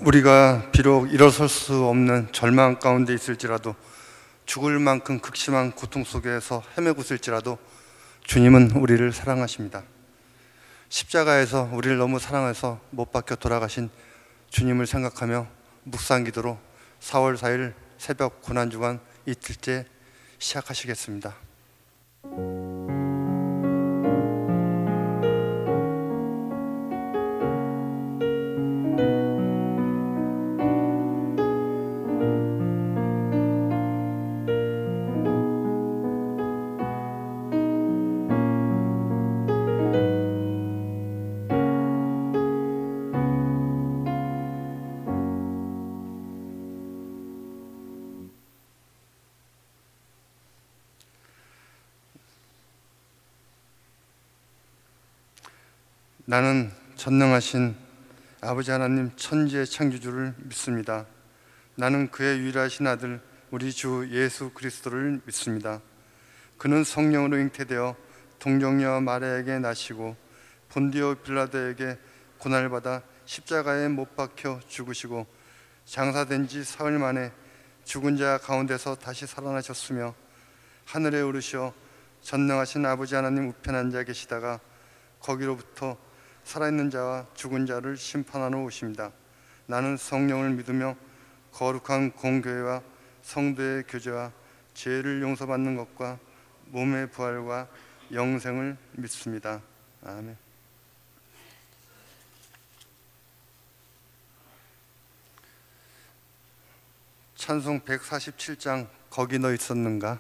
우리가 비록 일어설 수 없는 절망 가운데 있을지라도, 죽을 만큼 극심한 고통 속에서 헤매고 있을지라도 주님은 우리를 사랑하십니다. 십자가에서 우리를 너무 사랑해서 못 박혀 돌아가신 주님을 생각하며 묵상기도로 4월 4일 새벽 고난주간 이틀째 시작하시겠습니다. 나는 전능하신 아버지 하나님 천지의 창조주를 믿습니다. 나는 그의 유일하신 아들 우리 주 예수 그리스도를 믿습니다. 그는 성령으로 잉태되어 동정녀 마리아에게 나시고 본디오 빌라도에게 고난을 받아 십자가에 못 박혀 죽으시고 장사된 지 사흘 만에 죽은 자 가운데서 다시 살아나셨으며 하늘에 오르시어 전능하신 아버지 하나님 우편 앉아 계시다가 거기로부터 살아있는 자와 죽은 자를 심판하러 오십니다. 나는 성령을 믿으며 거룩한 공교회와 성도의 교제와 죄를 용서받는 것과 몸의 부활과 영생을 믿습니다. 아멘. 찬송 147장 거기 너 있었는가?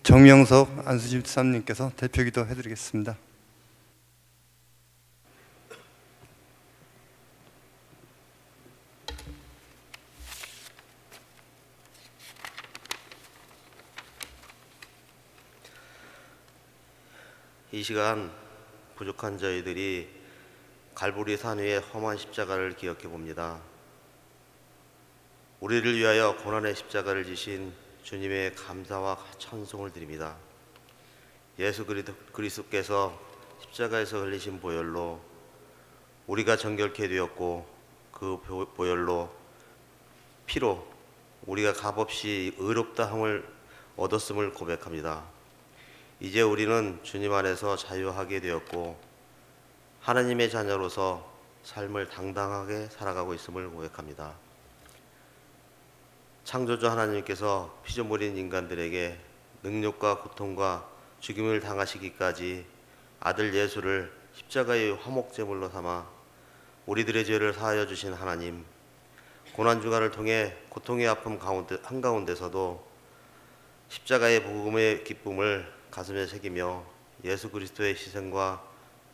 정명석 안수집사님께서 대표기도 해드리겠습니다. 이 시간 부족한 저희들이 갈보리 산 위의 험한 십자가를 기억해 봅니다. 우리를 위하여 고난의 십자가를 지신 주님의 감사와 찬송을 드립니다. 예수 그리스도께서 십자가에서 흘리신 보혈로 우리가 정결케 되었고, 그 보혈로 피로 우리가 값없이 의롭다 함을 얻었음을 고백합니다. 이제 우리는 주님 안에서 자유하게 되었고 하나님의 자녀로서 삶을 당당하게 살아가고 있음을 고백합니다. 창조주 하나님께서 피조물인 인간들에게 능력과 고통과 죽임을 당하시기까지 아들 예수를 십자가의 화목제물로 삼아 우리들의 죄를 사하여 주신 하나님, 고난주간을 통해 고통의 아픔 한가운데서도 십자가의 복음의 기쁨을 가슴에 새기며 예수 그리스도의 희생과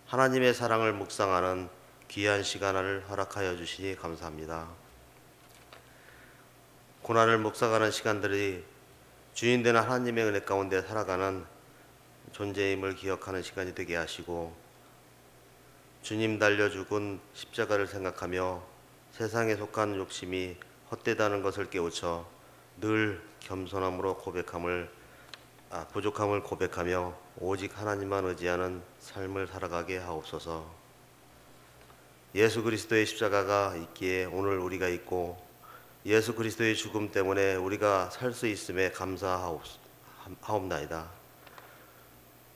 하나님의 사랑을 묵상하는 귀한 시간을 허락하여 주시니 감사합니다. 고난을 묵상하는 시간들이 주인 되는 하나님의 은혜 가운데 살아가는 존재임을 기억하는 시간이 되게 하시고, 주님 달려 죽은 십자가를 생각하며 세상에 속한 욕심이 헛되다는 것을 깨우쳐 늘 겸손함으로 부족함을 고백하며 오직 하나님만 의지하는 삶을 살아가게 하옵소서. 예수 그리스도의 십자가가 있기에 오늘 우리가 있고, 예수 그리스도의 죽음 때문에 우리가 살 수 있음에 감사하옵나이다.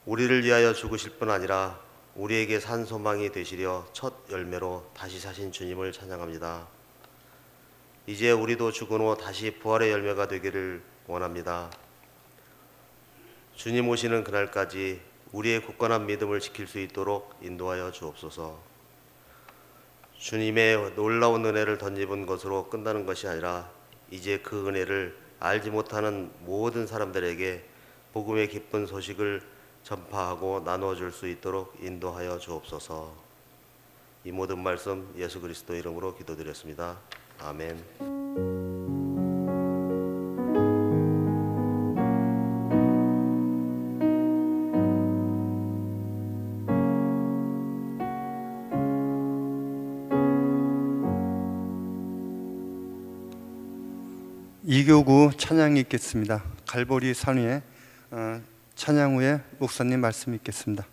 우리를 위하여 죽으실 뿐 아니라 우리에게 산 소망이 되시려 첫 열매로 다시 사신 주님을 찬양합니다. 이제 우리도 죽은 후 다시 부활의 열매가 되기를 원합니다. 주님 오시는 그날까지 우리의 굳건한 믿음을 지킬 수 있도록 인도하여 주옵소서. 주님의 놀라운 은혜를 덧입은 것으로 끝나는 것이 아니라 이제 그 은혜를 알지 못하는 모든 사람들에게 복음의 기쁜 소식을 전파하고 나누어 줄 수 있도록 인도하여 주옵소서. 이 모든 말씀 예수 그리스도 이름으로 기도드렸습니다. 아멘. 이교구 찬양이 있겠습니다. 갈보리 산 위에 찬양 후에 목사님 말씀이 있겠습니다.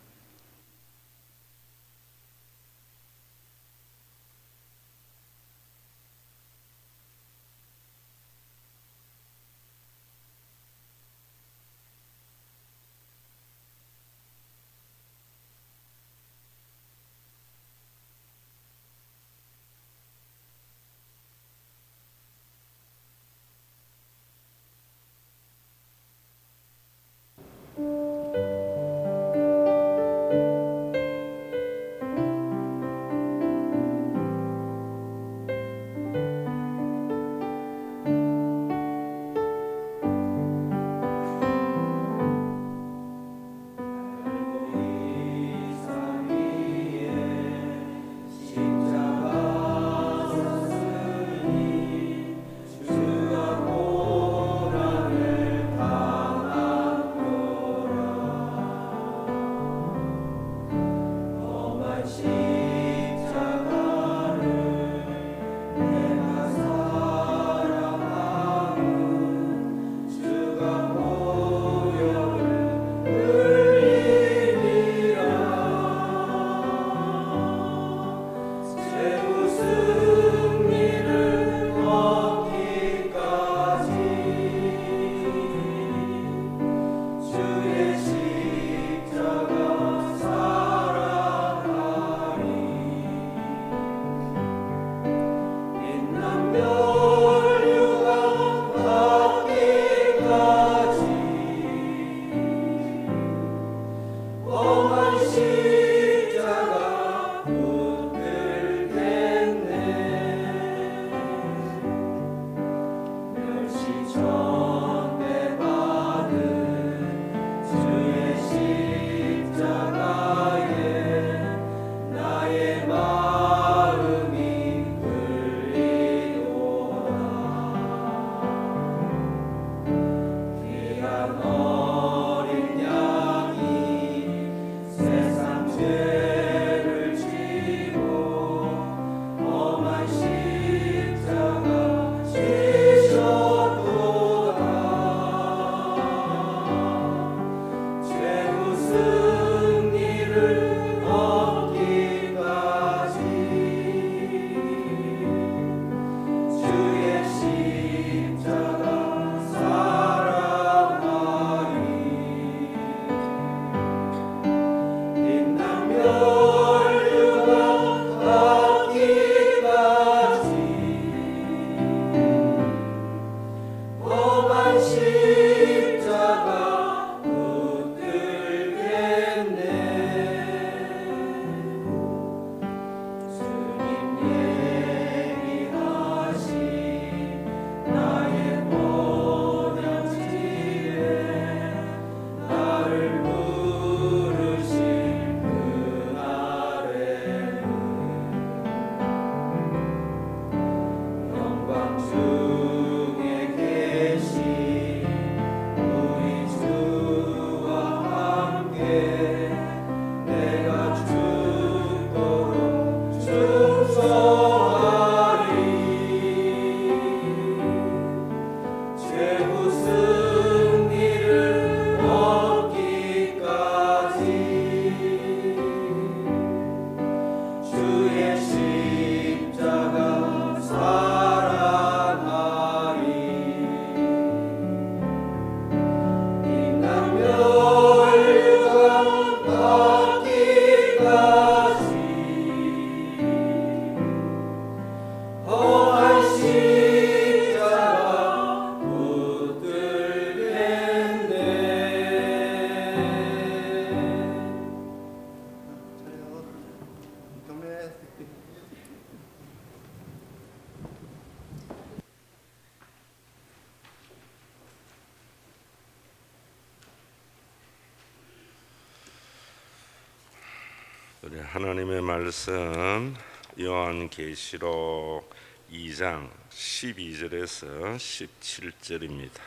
우리 하나님의 말씀 요한계시록 2장 12절에서 17절입니다.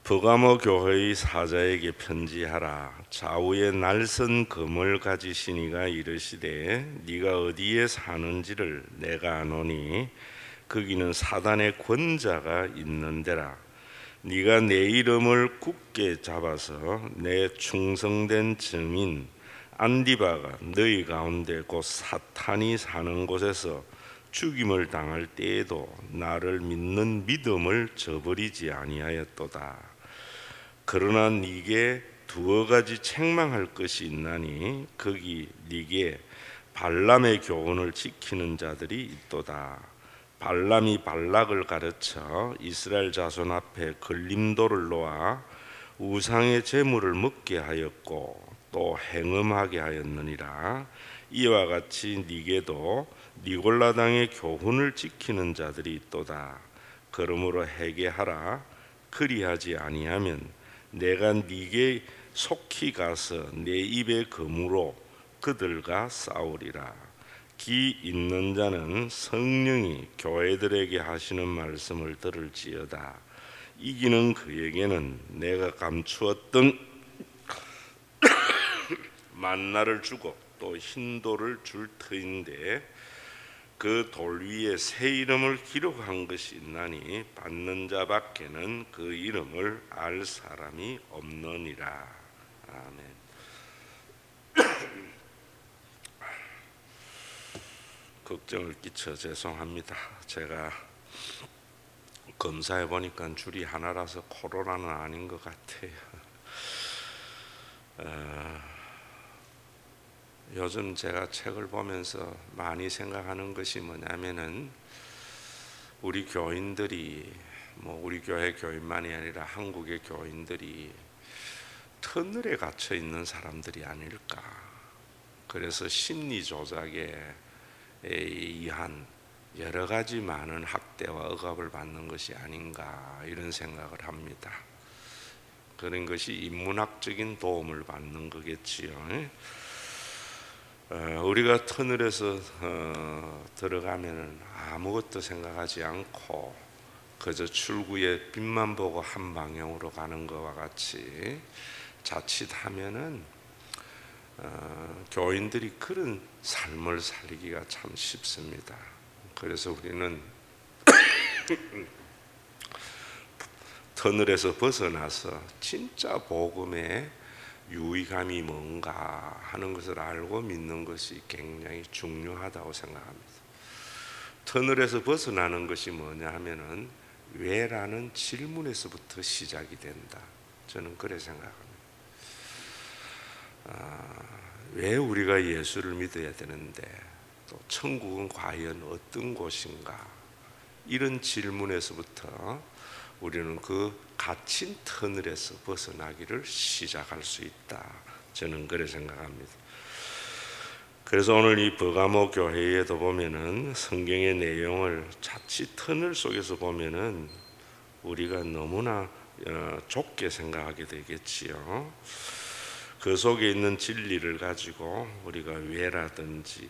버가모 교회의 사자에게 편지하라. 좌우에 날선 금을 가지시니가 이르시되 네가 어디에 사는지를 내가 아노니 거기는 사단의 권자가 있는 데라. 네가 내 이름을 굳게 잡아서 내 충성된 증인 안디바가 너희 가운데 곧 사탄이 사는 곳에서 죽임을 당할 때에도 나를 믿는 믿음을 저버리지 아니하였도다. 그러나 네게 두어 가지 책망할 것이 있나니 거기 네게 발람의 교훈을 지키는 자들이 있도다. 발람이 발락을 가르쳐 이스라엘 자손 앞에 걸림돌을 놓아 우상의 제물을 먹게 하였고 또 행음하게 하였느니라. 이와 같이 네게도 니골라당의 교훈을 지키는 자들이 있도다. 그러므로 회개하라. 그리하지 아니하면 내가 네게 속히 가서 내 입의 검으로 그들과 싸우리라. 기 있는 자는 성령이 교회들에게 하시는 말씀을 들을지어다. 이기는 그에게는 내가 감추었던 만나를 주고 또 흰돌을 줄 터인데 그 돌 위에 새 이름을 기록한 것이 있나니 받는 자밖에는 그 이름을 알 사람이 없느니라. 아멘. 걱정을 끼쳐 죄송합니다. 제가 검사해 보니까 줄이 하나라서 코로나는 아닌 것 같아요. 요즘 제가 책을 보면서 많이 생각하는 것이 뭐냐면은 우리 교인들이 우리 교회 교인만이 아니라 한국의 교인들이 터널에 갇혀 있는 사람들이 아닐까. 그래서 심리 조작에 의한 여러 가지 많은 학대와 억압을 받는 것이 아닌가 이런 생각을 합니다. 그런 것이 인문학적인 도움을 받는 거겠지요. 우리가 터널에서 들어가면 아무것도 생각하지 않고 그저 출구에 빛만 보고 한 방향으로 가는 것과 같이 자칫하면은 교인들이 그런 삶을 살기가 참 쉽습니다. 그래서 우리는 터널에서 벗어나서 진짜 복음의 유의감이 뭔가 하는 것을 알고 믿는 것이 굉장히 중요하다고 생각합니다. 터널에서 벗어나는 것이 뭐냐 하면은 왜라는 질문에서부터 시작이 된다. 저는 그래 생각합니다. 왜 우리가 예수를 믿어야 되는데 또 천국은 과연 어떤 곳인가 이런 질문에서부터 우리는 그 갇힌 터널에서 벗어나기를 시작할 수 있다. 저는 그래 생각합니다. 그래서 오늘 이 버가모 교회에도 보면은 성경의 내용을 자칫 터널 속에서 보면은 우리가 너무나 좁게 생각하게 되겠지요. 그 속에 있는 진리를 가지고 우리가 왜라든지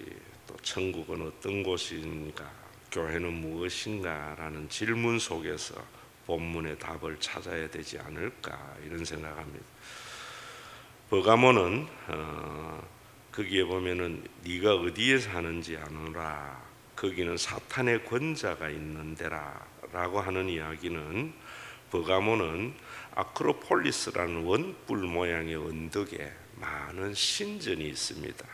또 천국은 어떤 곳인가, 교회는 무엇인가라는 질문 속에서 본문의 답을 찾아야 되지 않을까 이런 생각합니다. 버가모는 거기에 보면은 네가 어디에 사는지 아노라. 거기는 사탄의 권자가 있는 데라 라고 하는 이야기는 버가모는 아크로폴리스라는 원뿔 모양의 언덕에 많은 신전이 있습니다.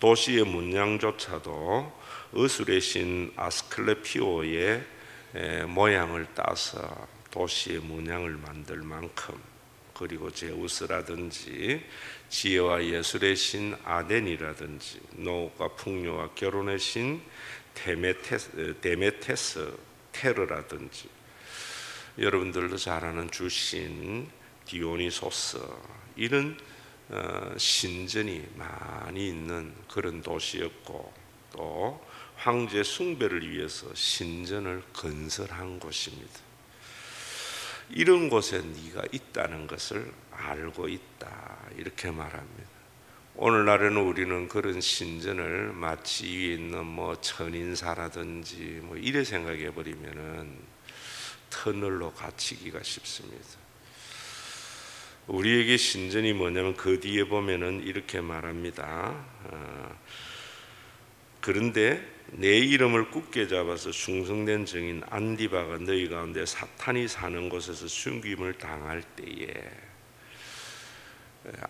도시의 문양조차도 어술의 신 아스클레피오의 모양을 따서 도시의 문양을 만들 만큼, 그리고 제우스라든지 지혜와 예술의 신 아덴이라든지 노과 풍요와 결혼의 신 데메테스 테르라든지 여러분들도 잘 아는 주신 디오니소스 이런 신전이 많이 있는 그런 도시였고 또 황제 숭배를 위해서 신전을 건설한 곳입니다. 이런 곳에 네가 있다는 것을 알고 있다 이렇게 말합니다. 오늘날에는 우리는 그런 신전을 마치 위에 있는 뭐 천인사라든지 뭐 이래 생각해 버리면은 터널로 갇히기가 쉽습니다. 우리에게 신전이 뭐냐면 그 뒤에 보면은 이렇게 말합니다. 그런데 내 이름을 굳게 잡아서 충성된 증인 안디바가 너희 가운데 사탄이 사는 곳에서 숨김을 당할 때에,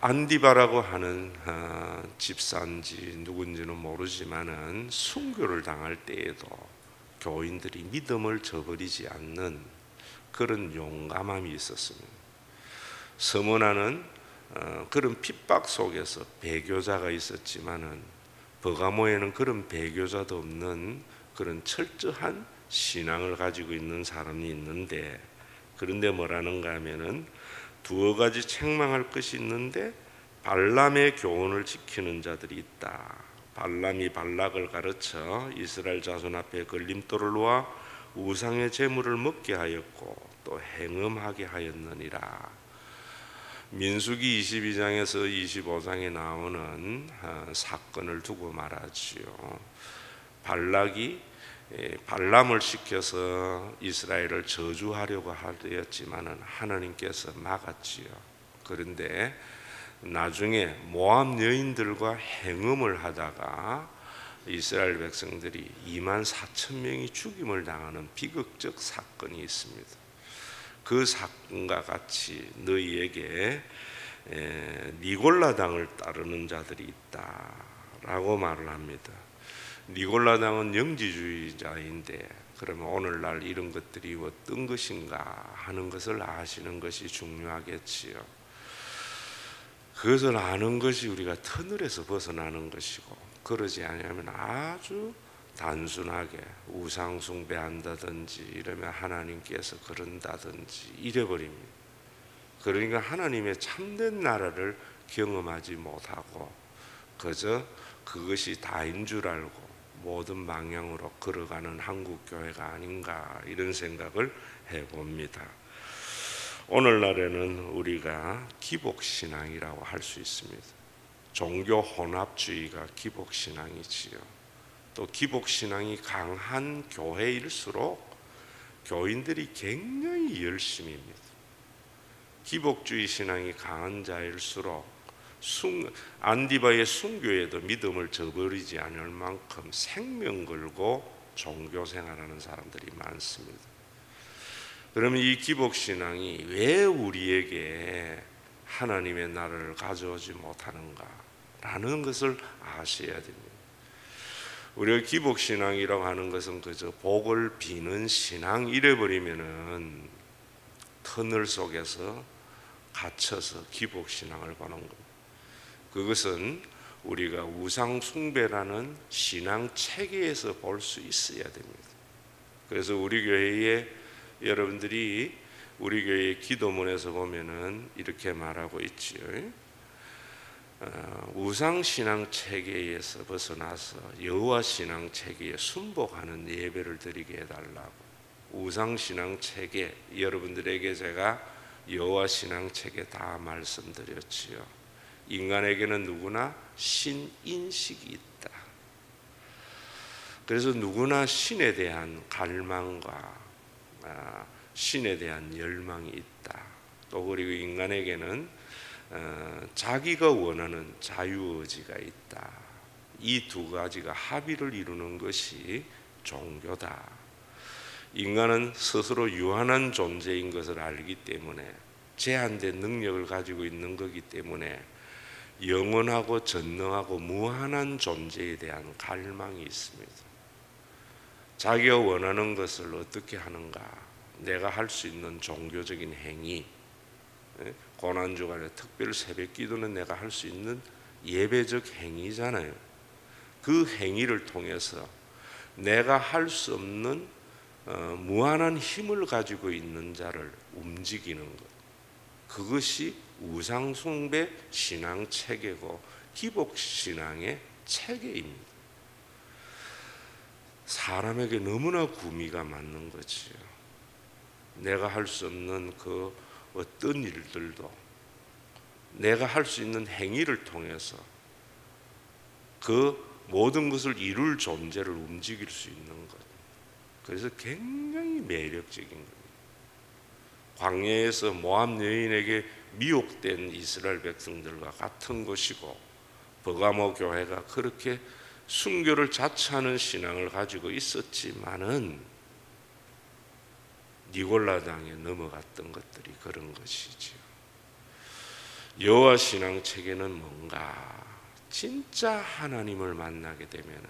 안디바라고 하는 집사인지 누군지는 모르지만은 순교를 당할 때에도 교인들이 믿음을 저버리지 않는 그런 용감함이 있었습니다. 서머나는 그런 핍박 속에서 배교자가 있었지만은 버가모에는 그런 배교자도 없는 그런 철저한 신앙을 가지고 있는 사람이 있는데, 그런데 뭐라는가 하면은 두어 가지 책망할 것이 있는데 발람의 교훈을 지키는 자들이 있다. 발람이 발락을 가르쳐 이스라엘 자손 앞에 걸림돌을 놓아 우상의 제물을 먹게 하였고 또 행음하게 하였느니라. 민수기 22장에서 25장에 나오는 사건을 두고 말하지요. 발락이 발람을 시켜서 이스라엘을 저주하려고 하였지만은 하나님께서 막았지요. 그런데 나중에 모압 여인들과 행음을 하다가 이스라엘 백성들이 24,000명이 죽임을 당하는 비극적 사건이 있습니다. 그 사건과 같이 너희에게 니골라당을 따르는 자들이 있다라고 말을 합니다. 니골라당은 영지주의자인데, 그러면 오늘날 이런 것들이 어떤 것인가 하는 것을 아시는 것이 중요하겠지요. 그것을 아는 것이 우리가 터널에서 벗어나는 것이고, 그러지 않으면 아주 단순하게 우상 숭배한다든지 이러면 하나님께서 그런다든지 이래버립니다. 그러니까 하나님의 참된 나라를 경험하지 못하고 그저 그것이 다인 줄 알고 모든 방향으로 걸어가는 한국교회가 아닌가, 이런 생각을 해봅니다. 오늘날에는 우리가 기복신앙이라고 할 수 있습니다. 종교 혼합주의가 기복신앙이지요. 또 기복신앙이 강한 교회일수록 교인들이 굉장히 열심입니다. 기복주의 신앙이 강한 자일수록 안디바의 순교에도 믿음을 저버리지 않을 만큼 생명 걸고 종교 생활하는 사람들이 많습니다. 그러면 이 기복신앙이 왜 우리에게 하나님의 나라를 가져오지 못하는가 라는 것을 아셔야 됩니다. 우리가 기복신앙이라고 하는 것은 그저 복을 비는 신앙 이래버리면은 터널 속에서 갇혀서 기복신앙을 보는 겁니다. 그것은 우리가 우상숭배라는 신앙 체계에서 볼 수 있어야 됩니다. 그래서 우리 교회에 여러분들이 우리 교회 기도문에서 보면은 이렇게 말하고 있지요. 우상 신앙 체계에서 벗어나서 여호와 신앙 체계에 순복하는 예배를 드리게 해달라고. 우상 신앙 체계, 여러분들에게 제가 여호와 신앙 체계 다 말씀드렸지요. 인간에게는 누구나 신인식이 있다. 그래서 누구나 신에 대한 갈망과 신에 대한 열망이 있다. 또 그리고 인간에게는 자기가 원하는 자유의지가 있다. 이 두 가지가 합의를 이루는 것이 종교다. 인간은 스스로 유한한 존재인 것을 알기 때문에, 제한된 능력을 가지고 있는 거기 때문에 영원하고 전능하고 무한한 존재에 대한 갈망이 있습니다. 자기가 원하는 것을 어떻게 하는가, 내가 할 수 있는 종교적인 행위, 고난주간에 특별 새벽기도는 내가 할 수 있는 예배적 행위잖아요. 그 행위를 통해서 내가 할 수 없는 무한한 힘을 가지고 있는 자를 움직이는 것, 그것이 우상숭배 신앙 체계고 기복신앙의 체계입니다. 사람에게 너무나 구미가 맞는 거지요. 내가 할 수 없는 그 어떤 일들도 내가 할 수 있는 행위를 통해서 그 모든 것을 이룰 존재를 움직일 수 있는 것. 그래서 굉장히 매력적인 겁니다. 광야에서 모압 여인에게 미혹된 이스라엘 백성들과 같은 것이고, 버가모 교회가 그렇게 순교를 자처하는 신앙을 가지고 있었지만은 니골라당에 넘어갔던 것들이 그런 것이지요. 여호와 신앙 체계는 뭔가 진짜 하나님을 만나게 되면은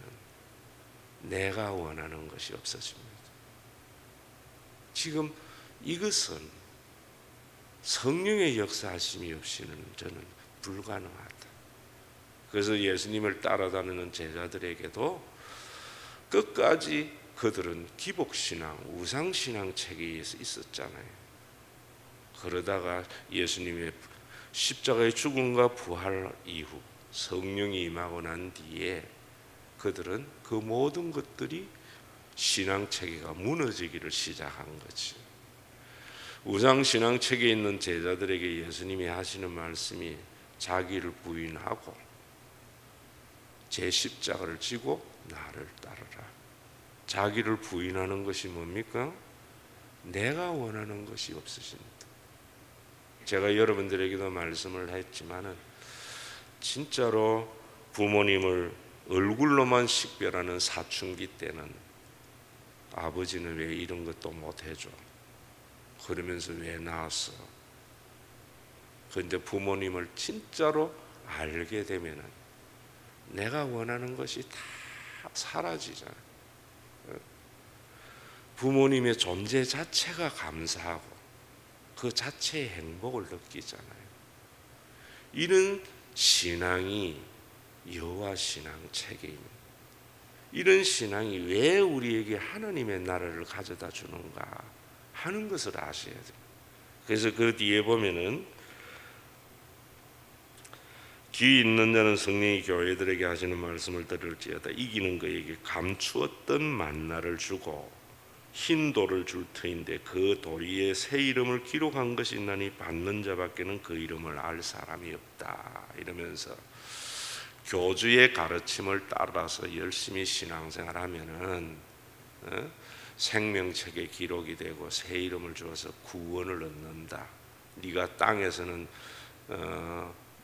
내가 원하는 것이 없어집니다. 지금 이것은 성령의 역사하심이 없이는 저는 불가능하다. 그래서 예수님을 따라다니는 제자들에게도 끝까지 그들은 기복신앙, 우상신앙 체계에 있었잖아요. 그러다가 예수님의 십자가의 죽음과 부활 이후 성령이 임하고 난 뒤에 그들은 그 모든 것들이 신앙 체계가 무너지기를 시작한 거지. 우상 신앙 체계에 있는 제자들에게 예수님이 하시는 말씀이 자기를 부인하고 제 십자가를 지고 나를 따르라. 자기를 부인하는 것이 뭡니까? 내가 원하는 것이 없으신다. 제가 여러분들에게도 말씀을 했지만은 진짜로 부모님을 얼굴로만 식별하는 사춘기 때는 아버지는 왜 이런 것도 못 해줘? 그러면서 왜 낳았어? 그런데 부모님을 진짜로 알게 되면은 내가 원하는 것이 다 사라지잖아요. 부모님의 존재 자체가 감사하고 그 자체의 행복을 느끼잖아요. 이런 신앙이 여호와 신앙 체계입니다. 이런 신앙이 왜 우리에게 하나님의 나라를 가져다 주는가 하는 것을 아셔야 돼요. 그래서 그 뒤에 보면은 귀 있는 자는 성령이 교회들에게 하시는 말씀을 들을지어다. 이기는 그에게 감추었던 만나를 주고 흰 돌을 줄 터인데 그 돌 위에 새 이름을 기록한 것이 있나니 받는 자밖에는 그 이름을 알 사람이 없다. 이러면서 교주의 가르침을 따라서 열심히 신앙생활하면은 생명책에 기록이 되고 새 이름을 주어서 구원을 얻는다. 네가 땅에서는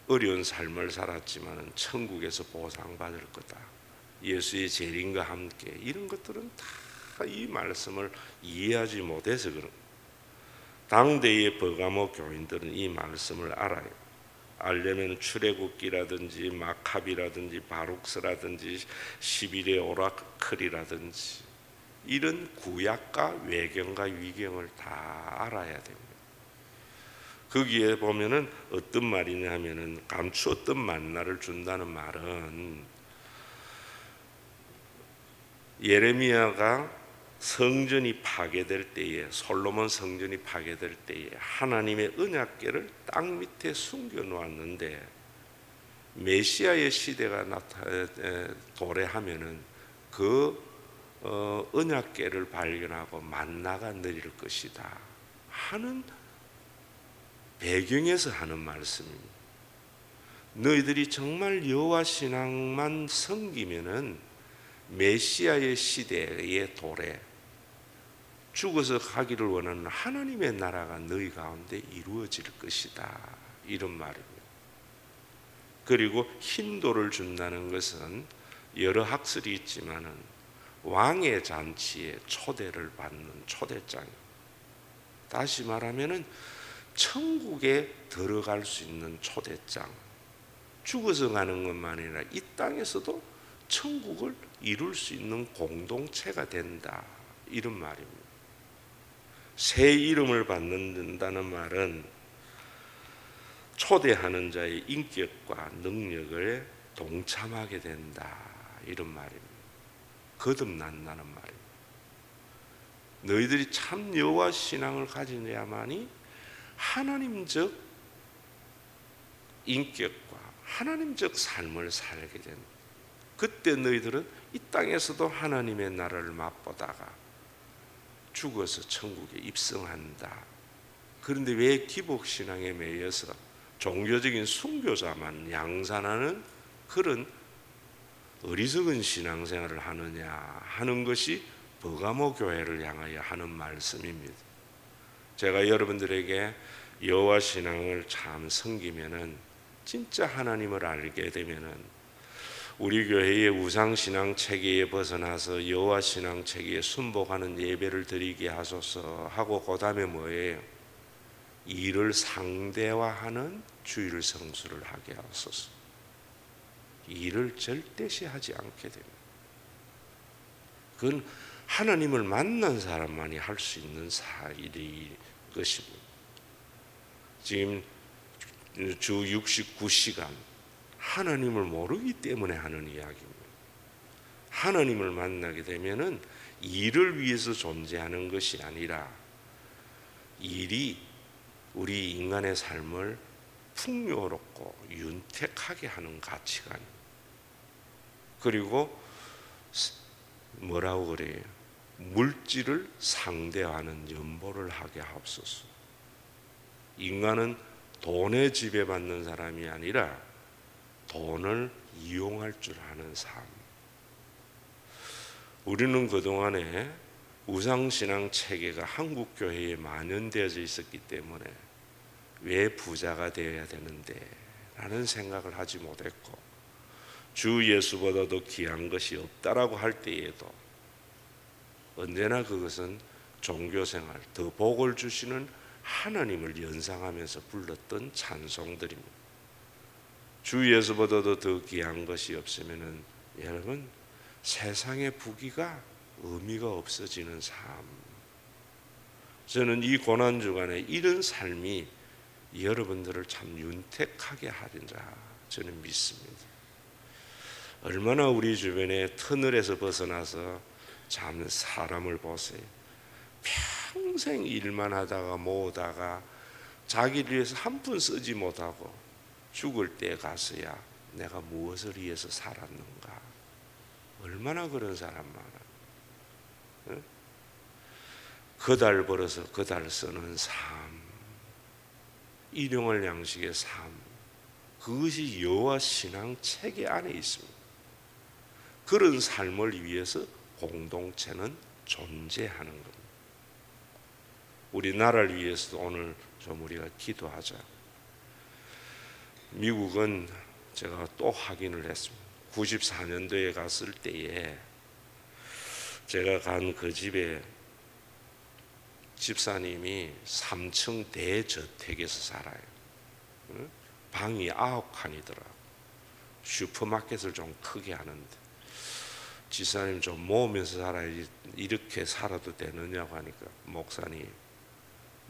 어려운 삶을 살았지만은 천국에서 보상받을 거다. 예수의 재림과 함께. 이런 것들은 다 이 말씀을 이해하지 못해서 그런. 당대의 버가모 교인들은 이 말씀을 알아요. 알려면 출애굽기라든지 마카비라든지 바룩스라든지 11의 오라클이라든지 이런 구약과 외경과 위경을 다 알아야 됩니다. 거기에 보면은 어떤 말이냐 하면은 감추었던 만나를 준다는 말은 예레미야가 성전이 파괴될 때에, 솔로몬 성전이 파괴될 때에 하나님의 언약궤를 땅 밑에 숨겨 놓았는데 메시아의 시대가 도래하면은 그 언약궤를 발견하고 만나가 내릴 것이다 하는 배경에서 하는 말씀입니다. 너희들이 정말 여호와 신앙만 섬기면은 메시아의 시대의 도래, 죽어서 가기를 원하는 하나님의 나라가 너희 가운데 이루어질 것이다. 이런 말입니다. 그리고 흰 돌을 준다는 것은 여러 학설이 있지만은 왕의 잔치에 초대를 받는 초대장입니다. 다시 말하면은 천국에 들어갈 수 있는 초대장. 죽어서 가는 것만 아니라 이 땅에서도 천국을 이룰 수 있는 공동체가 된다. 이런 말입니다. 새 이름을 받는다는 말은 초대하는 자의 인격과 능력을 동참하게 된다. 이런 말입니다. 거듭난다는 말입니다. 너희들이 참 여호와 신앙을 가지려야만이 하나님적 인격과 하나님적 삶을 살게 된다. 그때 너희들은 이 땅에서도 하나님의 나라를 맛보다가 죽어서 천국에 입성한다. 그런데 왜 기복신앙에 매여서 종교적인 순교자만 양산하는 그런 어리석은 신앙생활을 하느냐 하는 것이 버가모 교회를 향하여 하는 말씀입니다. 제가 여러분들에게 여호와 신앙을 참 섬기면은, 진짜 하나님을 알게 되면은, 우리 교회의 우상 신앙 체계에 벗어나서 여호와 신앙 체계에 순복하는 예배를 드리게 하소서 하고, 그다음에 뭐예요? 이를 상대화하는 주일 성수를 하게 하소서. 이를 절대시 하지 않게 됩니다. 그건 하나님을 만난 사람만이 할 수 있는 일이 것입니다. 지금 주 69시간 하나님을 모르기 때문에 하는 이야기입니다. 하나님을 만나게 되면은 일을 위해서 존재하는 것이 아니라 일이 우리 인간의 삶을 풍요롭고 윤택하게 하는 가치관입니다. 그리고 뭐라고 그래요? 물질을 상대하는 연보를 하게 하옵소서. 인간은 돈에 지배받는 사람이 아니라 돈을 이용할 줄 아는 삶. 우리는 그동안에 우상신앙 체계가 한국 교회에 만연되어져 있었기 때문에 왜 부자가 되어야 되는데 라는 생각을 하지 못했고, 주 예수보다도 귀한 것이 없다라고 할 때에도 언제나 그것은 종교생활, 더 복을 주시는 하나님을 연상하면서 불렀던 찬송들입니다. 주 예수보다도 더 귀한 것이 없으면은 여러분, 세상의 부귀가 의미가 없어지는 삶. 저는 이 고난 주간에 이런 삶이 여러분들을 참 윤택하게 하리라 저는 믿습니다. 얼마나 우리 주변에 터널에서 벗어나서 참 사람을 보세요. 평생 일만 하다가 모으다가 자기를 위해서 한 푼 쓰지 못하고 죽을 때 가서야 내가 무엇을 위해서 살았는가. 얼마나 그런 사람 많아. 응? 그달 벌어서 그달 쓰는 삶, 일용할 양식의 삶, 그것이 여호와 신앙 체계 안에 있습니다. 그런 삶을 위해서 공동체는 존재하는 겁니다. 우리나라를 위해서도 오늘 좀 우리가 기도하자. 미국은 제가 또 확인을 했습니다. 94년도에 갔을 때에 제가 간 그 집에 집사님이 3층 대저택에서 살아요. 방이 9칸이더라. 슈퍼마켓을 좀 크게 하는데, 집사님 좀 모으면서 살아야지 이렇게 살아도 되느냐고 하니까, 목사님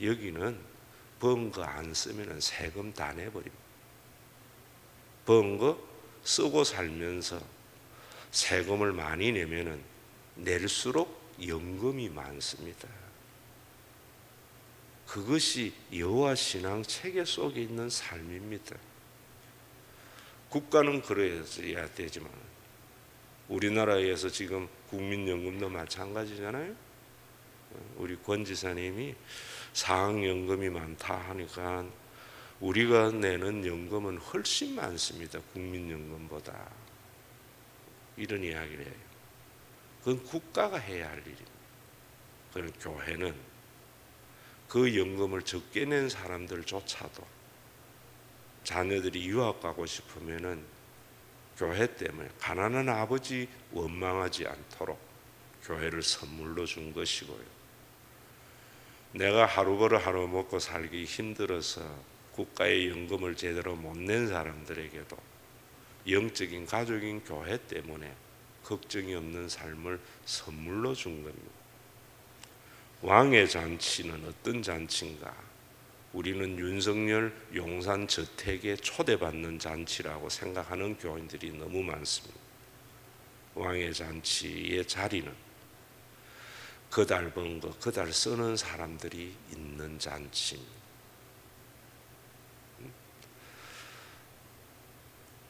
여기는 번 거 안 쓰면 세금 다 내버립니다. 번 거 쓰고 살면서 세금을 많이 내면은 낼수록 연금이 많습니다. 그것이 여호와 신앙 체계 속에 있는 삶입니다. 국가는 그래야 되지만 우리나라에서 지금 국민연금도 마찬가지잖아요. 우리 권 지사님이 사학연금이 많다 하니까 우리가 내는 연금은 훨씬 많습니다. 국민연금보다. 이런 이야기를 해요. 그건 국가가 해야 할 일입니다. 그런 교회는 그 연금을 적게 낸 사람들조차도 자녀들이 유학 가고 싶으면은 교회 때문에 가난한 아버지 원망하지 않도록 교회를 선물로 준 것이고요. 내가 하루 벌어 하루 먹고 살기 힘들어서 국가의 연금을 제대로 못 낸 사람들에게도 영적인 가족인 교회 때문에 걱정이 없는 삶을 선물로 준 겁니다. 왕의 잔치는 어떤 잔치인가? 우리는 윤석열 용산 저택에 초대받는 잔치라고 생각하는 교인들이 너무 많습니다. 왕의 잔치의 자리는 그달 번 거 그달 쓰는 사람들이 있는 잔치입니다.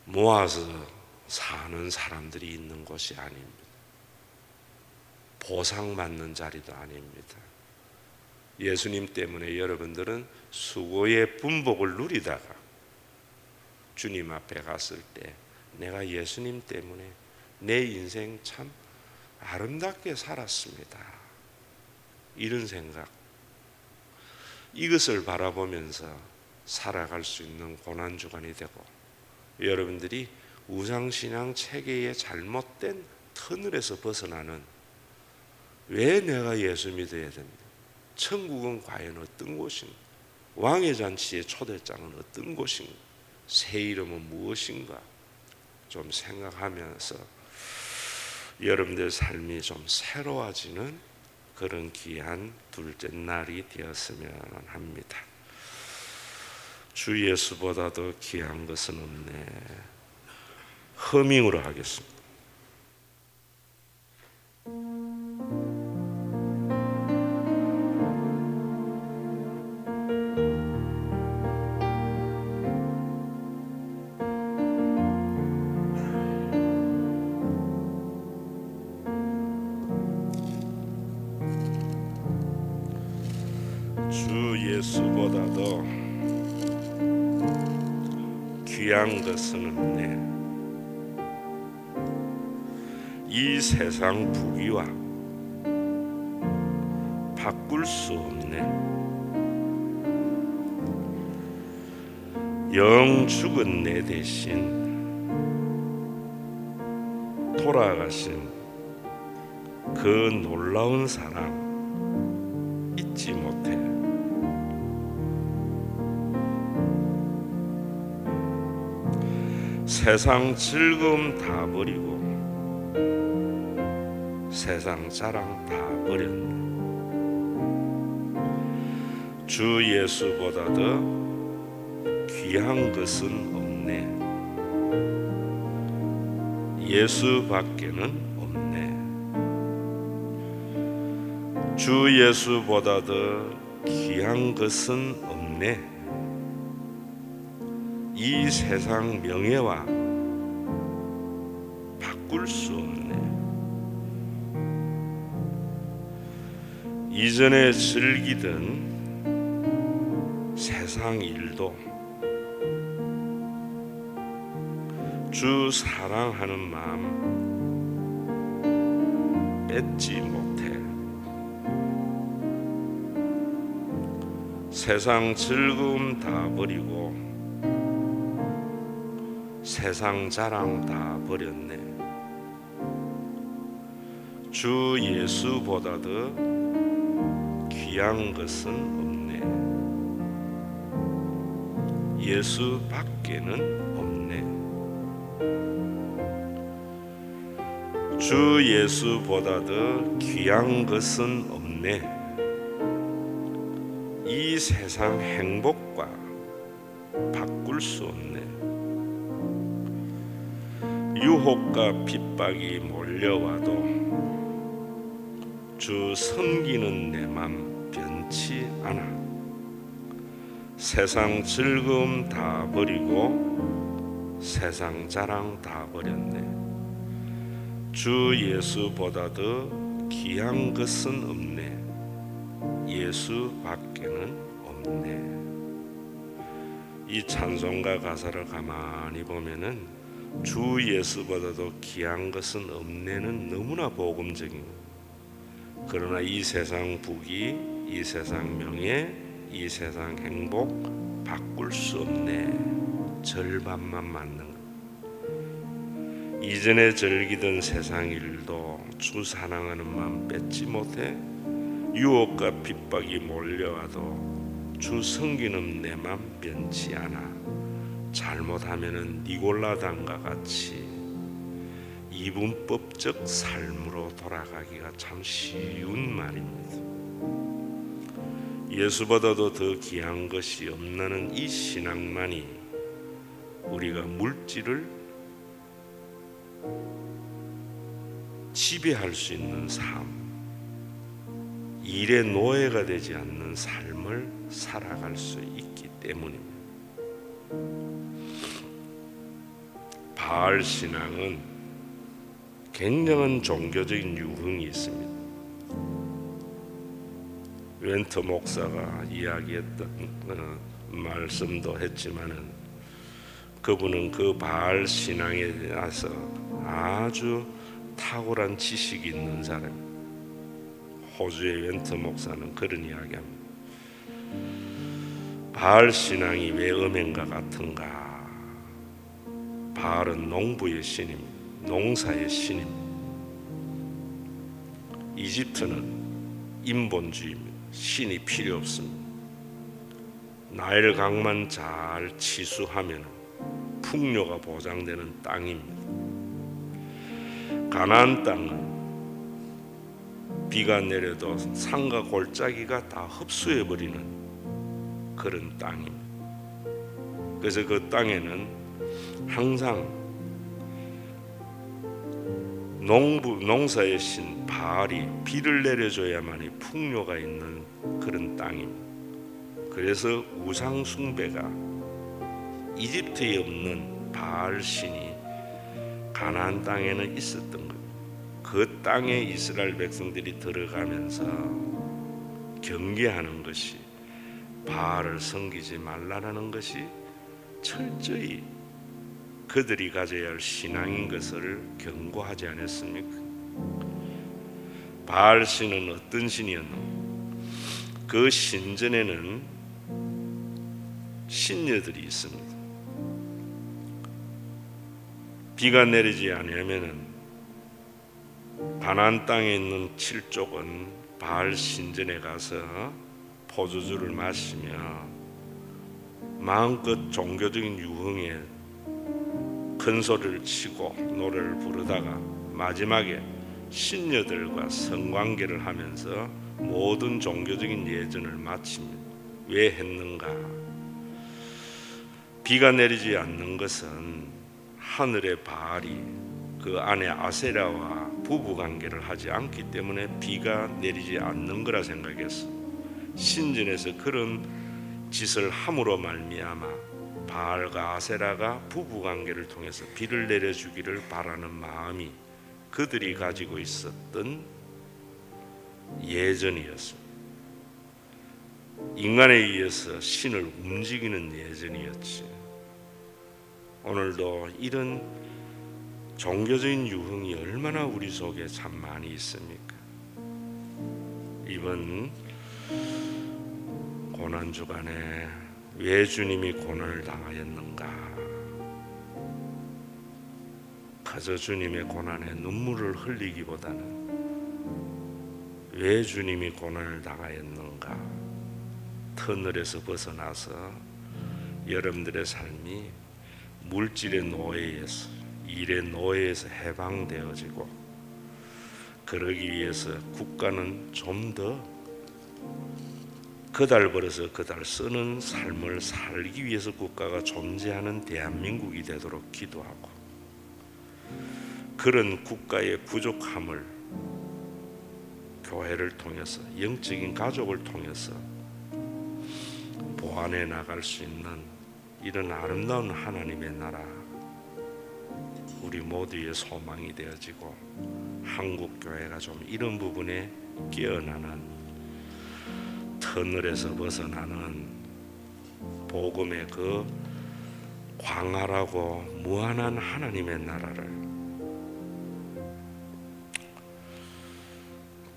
모아서 사는 사람들이 있는 곳이 아닙니다. 보상받는 자리도 아닙니다. 예수님 때문에 여러분들은 수고의 분복을 누리다가 주님 앞에 갔을 때 내가 예수님 때문에 내 인생 참 아름답게 살았습니다. 이런 생각, 이것을 바라보면서 살아갈 수 있는 고난주간이 되고, 여러분들이 우상신앙 체계의 잘못된 터널에서 벗어나는, 왜 내가 예수 믿어야 됩니다, 천국은 과연 어떤 곳인가, 왕의 잔치의 초대장은 어떤 곳인가, 새 이름은 무엇인가 좀 생각하면서 여러분들 삶이 좀 새로워지는 그런 귀한 둘째 날이 되었으면 합니다. 주 예수보다 더 귀한 것은 없네. 허밍으로 하겠습니다. 주 예수보다 더 귀한 것은 없네. 이 세상 부귀와 바꿀 수 없네. 영 죽은 내 대신 돌아가신 그 놀라운 사랑 잊지 못해. 세상 즐거움 다 버리고 세상 자랑 다 버렸네. 주 예수보다 더 귀한 것은 없네. 예수밖에는 없네. 주 예수보다 더 귀한 것은 없네. 이 세상 명예와 바꿀 수 없네. 이전에 즐기던 세상 일도 주 사랑하는 마음 뺏지 못해. 세상 즐거움 다 버리고 세상 자랑 다 버렸네. 주 예수보다 더 귀한 것은 없네. 예수밖에는 없네. 주 예수보다 더 귀한 것은 없네. 이 세상 행복과 바꿀 수 없네. 유혹과 핍박이 몰려와도 주 섬기는 내 맘 변치 않아. 세상 즐거움 다 버리고 세상 자랑 다 버렸네. 주 예수보다 더 귀한 것은 없네. 예수밖에는 없네. 이 찬송가 가사를 가만히 보면은 주 예수보다도 귀한 것은 없네는 너무나 복음적인 거예요. 그러나 이 세상 부귀, 이 세상 명예, 이 세상 행복 바꿀 수 없네. 절반만 맞는 거. 이전에 즐기던 세상 일도 주 사랑하는 마음 뺏지 못해. 유혹과 핍박이 몰려와도 주 섬기는 내 맘 변치 않아. 잘못하면은 니골라당과 같이 이분법적 삶으로 돌아가기가 참 쉬운 말입니다. 예수보다도 더 귀한 것이 없나는 이 신앙만이 우리가 물질을 지배할 수 있는 삶, 일의 노예가 되지 않는 삶을 살아갈 수 있기 때문입니다. 바알 신앙은 굉장한 종교적인 유흥이 있습니다. 웬터 목사가 이야기했던 말씀도 했지만은 그분은 그 바알 신앙에 대해서 아주 탁월한 지식이 있는 사람. 호주의 웬터 목사는 그런 이야기합니다. 바알 신앙이 왜 음행과 같은가? 바알은 농부의 신입니다. 농사의 신입니다. 이집트는 인본주의입니다. 신이 필요 없습니다. 나일 강만 잘 치수하면 풍요가 보장되는 땅입니다. 가나안 땅은 비가 내려도 산과 골짜기가 다 흡수해버리는 그런 땅입니다. 그래서 그 땅에는 항상 농사의 신 바알이 비를 내려줘야만이 풍요가 있는 그런 땅입니다. 그래서 우상 숭배가 이집트에 없는 바알 신이 가나안 땅에는 있었던 겁니다. 그 땅에 이스라엘 백성들이 들어가면서 경계하는 것이 바알을 섬기지 말라라는 것이 철저히 그들이 가져야 할 신앙인 것을 경고하지 않았습니까? 바알 신은 어떤 신이었노? 그 신전에는 신녀들이 있습니다. 비가 내리지 않으면은 가나안 땅에 있는 7족은 바알 신전에 가서 포도주를 마시며 마음껏 종교적인 유흥에 큰 소리를 치고 노래를 부르다가 마지막에 신녀들과 성관계를 하면서 모든 종교적인 예전을 마칩니다. 왜 했는가? 비가 내리지 않는 것은 하늘의 바알이 그 안에 아세라와 부부관계를 하지 않기 때문에 비가 내리지 않는 거라 생각했어. 신전에서 그런 짓을 함으로 말미암아 바알과 아세라가 부부관계를 통해서 비를 내려주기를 바라는 마음이 그들이 가지고 있었던 예전이었습니다. 인간에 의해서 신을 움직이는 예전이었지. 오늘도 이런 종교적인 유흥이 얼마나 우리 속에 참 많이 있습니까? 이번 고난주간에 왜 주님이 고난을 당하였는가? 그저 주님의 고난에 눈물을 흘리기보다는 왜 주님이 고난을 당하였는가? 터널에서 벗어나서 여러분들의 삶이 물질의 노예에서, 일의 노예에서 해방되어지고, 그러기 위해서 국가는 좀 더 그달 벌어서 그달 쓰는 삶을 살기 위해서 국가가 존재하는 대한민국이 되도록 기도하고, 그런 국가의 부족함을 교회를 통해서, 영적인 가족을 통해서 보완해 나갈 수 있는 이런 아름다운 하나님의 나라, 우리 모두의 소망이 되어지고, 한국 교회가 좀 이런 부분에 깨어나는, 터널에서 벗어나는 복음의 그 광활하고 무한한 하나님의 나라를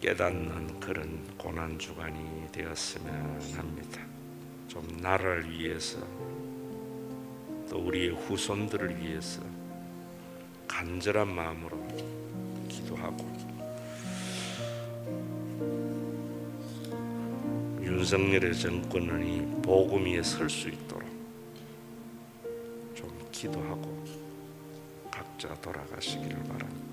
깨닫는 그런 고난주간이 되었으면 합니다. 좀 나라를 위해서, 또 우리의 후손들을 위해서 간절한 마음으로 기도하고, 윤석열의 정권이 복음 위에 설 수 있도록 좀 기도하고 각자 돌아가시기를 바랍니다.